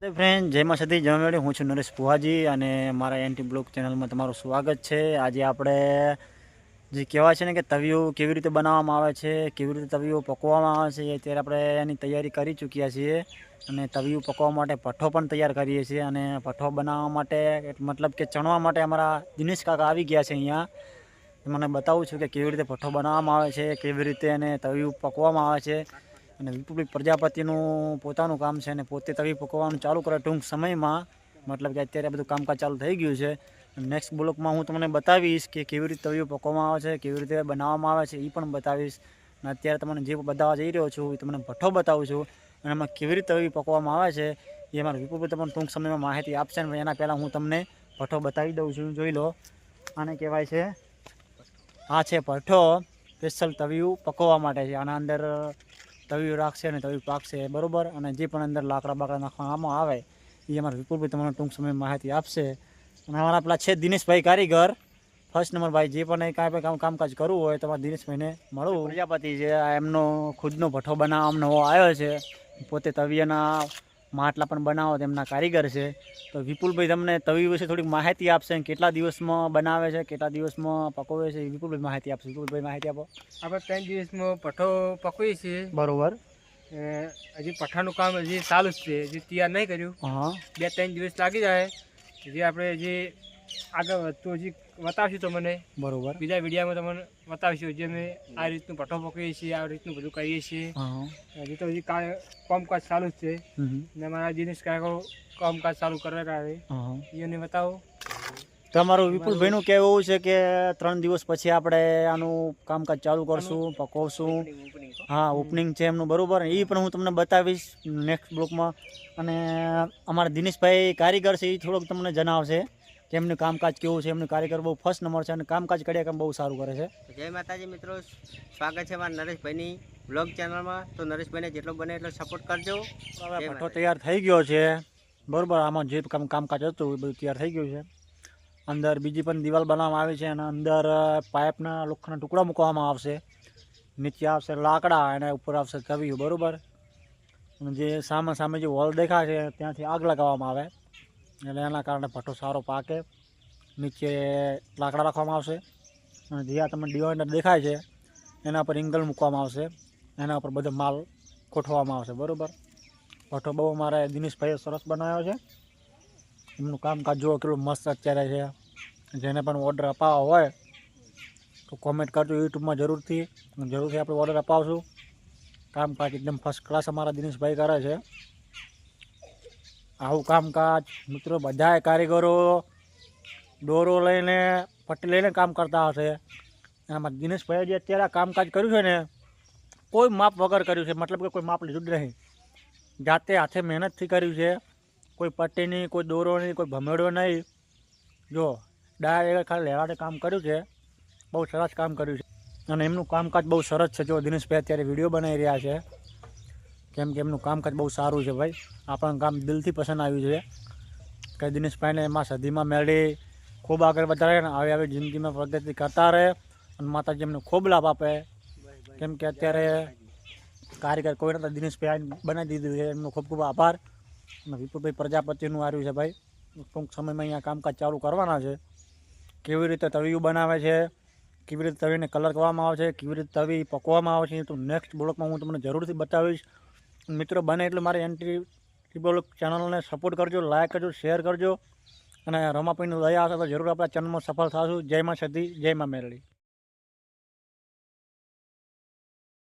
Friend જય માં સતી જવા મળ્યું. હું છું નરેશ પુહાજી અને મારા એનટી બ્લોગ ચેનલમાં તમારું સ્વાગત છે. આજે આપણે જે કહેવાય છે ને કે તવિયું કેવી રીતે બનાવવામાં આવે છે, કેવી રીતે તવિયું પકવવામાં આવે છે, અત્યારે આપણે એની તૈયારી કરી ચૂક્યા છીએ. અને તવિયું પકવવા માટે ભઠ્ઠો પણ તૈયાર કરીએ છીએ. અને ભઠ્ઠો બનાવવા માટે મતલબ કે ચણવા માટે અમારા દિનેશ કાકા આવી ગયા છે અહીંયા. મને બતાવું છું કે કેવી રીતે ભઠ્ઠો બનાવવામાં આવે છે, કેવી રીતે એને તવિયું પકવવામાં આવે છે. અને રિપબ્લિક પ્રજાપતિનું પોતાનું કામ છે અને પોતે તવી પકવવાનું ચાલુ કરે ટૂંક સમયમાં. મતલબ કે અત્યારે બધું કામકાજ ચાલુ થઈ ગયું છે. નેક્સ્ટ બ્લોકમાં હું તમને બતાવીશ કે કેવી રીતે તવીઓ પકવવામાં આવે છે, કેવી રીતે બનાવવામાં આવે છે એ પણ બતાવીશ. અને અત્યારે તમને જે બતાવવા જઈ રહ્યો છું એ તમને ભઠ્ઠો બતાવું છું. અને એમાં કેવી રીતે તવી પકવવામાં આવે છે એ અમારા રિપબ્લિક તમને ટૂંક સમયમાં માહિતી આપશે. ને એના પહેલાં હું તમને ભઠ્ઠો બતાવી દઉં છું. જોઈ લો, આને કહેવાય છે, આ છે ભઠ્ઠો. સ્પેશિયલ તવિયું પકવવા માટે છે. આના અંદર તવિયું રાખશે અને તવિયું પાકશે, બરાબર. અને જે પણ અંદર લાકડા બાકડા નાખવામાં આવે એ અમારા વિપુલભાઈ તમને ટૂંક સમયમાં માહિતી આપશે. અને અમારા પેલા છે દિનેશભાઈ કારીગર, ફર્સ્ટ નંબર ભાઈ. જે પણ કાંઈ પણ કામકાજ કરવું હોય તમારે દિનેશભાઈને મળવું. પ્રજાપતિ છે, એમનો ખુદનો ભઠ્ઠો બનાવવા અમને આવ્યો છે. પોતે તવિયાના માટલા પણ બનાવો તેમના કારીગર છે. તો વિપુલભાઈ તમને તવી વિશે થોડીક માહિતી આપશે. કેટલા દિવસમાં બનાવે છે, કેટલા દિવસમાં પકવે છે, એ વિપુલભાઈ માહિતી આપશે. વિપુલભાઈ માહિતી આપો. આપણે 3 દિવસમાં ભઠ્ઠો પકવીએ છીએ. બરોબર. હજી પઠ્ઠાનું કામ હજી ચાલુ જ છે, હજી તૈયાર નહીં કર્યું. 2-3 દિવસ લાગી જાય. જે આપણે જે આગળ વધતું હજી બતાવશું તમને, બરોબર. બીજા વિડીયોમાં તમને બતાવીશું જે અમે આ રીતનું ભઠ્ઠો પકવીએ છીએ, આ રીતનું બધું કરીએ છીએ. હજી તો હજી કામકાજ ચાલુ જ છે. ને મારા દિનેશ કાકો કામકાજ ચાલુ કરેલા છે, એને બતાવો. તમારું વિપુલભાઈનું કહેવું એવું છે કે 3 દિવસ પછી આપણે આનું કામકાજ ચાલુ કરશું, પકવશું. હા, ઓપનિંગ છે એમનું, બરાબર. એ પણ હું તમને બતાવીશ નેક્સ્ટ બ્લોકમાં. અને અમારા દિનેશભાઈ કારીગર છે, એ થોડોક તમને જણાવશે કે એમનું કામકાજ કેવું છે. એમનું કારીગર બહુ ફર્સ્ટ નંબર છે અને કામકાજ કર્યા કામ બહુ સારું કરે છે. જય માતાજી મિત્રો, સ્વાગત છે મારા નરેશભાઈની બ્લોગ ચેનલમાં. તો નરેશભાઈને જેટલો બને એટલો સપોર્ટ કરજો. હવે ભઠ્ઠો તૈયાર થઈ ગયો છે, બરાબર. આમાં જે કામકાજ હતું એ બધું તૈયાર થઈ ગયું છે. અંદર બીજી પણ દિવાલ બનાવવામાં આવી છે અને અંદર પાઇપના લોખંડના ટુકડા મૂકવામાં આવશે. નીચે આવશે લાકડા, એના ઉપર આવશે તવિયું, બરાબર. અને જે સામે જે વોલ દેખાય છે ત્યાંથી આગ લગાવવામાં આવે એટલે એના કારણે ભઠ્ઠો સારો પાકે. નીચે લાકડા રાખવામાં આવશે અને જે આ તમને ડિવાઇડર દેખાય છે એના પર એંગલ મૂકવામાં આવશે. એના ઉપર બધો માલ ગોઠવવામાં આવશે, બરાબર. ભઠ્ઠો બહુ અમારે દિનેશભાઈએ સરસ બનાવ્યો છે. એમનું કામકાજ જુઓ કેટલું મસ્ત અત્યારે છે. જેને પણ ઓર્ડર અપાવવા હોય તો કોમેન્ટ કરજો યુટ્યુબમાં જરૂરથી આપણે ઓર્ડર અપાવશું. કામકાજ એકદમ ફર્સ્ટ ક્લાસ અમારા દિનેશભાઈ કરે છે. આવું કામકાજ મિત્રો બધાએ કારીગરો દોરો લઈને પટ્ટી લઈને કામ કરતા હશે. એમાં દિનેશભાઈએ જે અત્યારે આ કામકાજ કર્યું છે ને, કોઈ માપ વગર કર્યું છે. મતલબ કે કોઈ માપ લીધું જ નહીં, જાતે હાથે મહેનતથી કર્યું છે. કોઈ પટ્ટી નહીં, કોઈ દોરો નહીં, કોઈ ભમેડો નહીં. જો ડાયરેક્ટ ખાલી લેવાડે કામ કર્યું છે. બહુ સરસ કામ કર્યું છે અને એમનું કામકાજ બહુ સરસ છે. જો દિનેશભાઈ અત્યારે વિડીયો બનાવી રહ્યા છે, કેમ કે એમનું કામકાજ બહુ સારું છે ભાઈ. આપણને કામ દિલથી પસંદ આવ્યું છે કે દિનેશભાઈને એમાં સદીમાં મેળવી ખૂબ આગળ વધારે ને આવી જિંદગીમાં પ્રગતિ કરતા રહે અને માતાજી એમને ખૂબ લાભ આપે. કેમ કે અત્યારે કારીગર કોઈ નતા, દિનેશભાઈ બનાવી દીધું છે. એમનો ખૂબ ખૂબ આભાર. અને વિપુલભાઈ પ્રજાપતિનું આવ્યું છે ભાઈ. ટૂંક સમયમાં અહીંયા કામકાજ ચાલુ કરવાના છે. કેવી રીતે તવિયું બનાવે છે, કેવી રીતે તવીને કલર કરવામાં આવે છે, કેવી રીતે તવી પકવામાં આવે છે, તો નેક્સ્ટ બ્લોકમાં હું તમને જરૂરથી બતાવીશ. મિત્રો બને એટલે મારી એનટી બ્લોગ ચેનલને સપોર્ટ કરજો, લાઈક કરજો, શેર કરજો. અને રમાપીનું દયા હશે તો જરૂર આપણા ચેનલમાં સફળ થશું. જય માં સતી, જય માં મેરડી.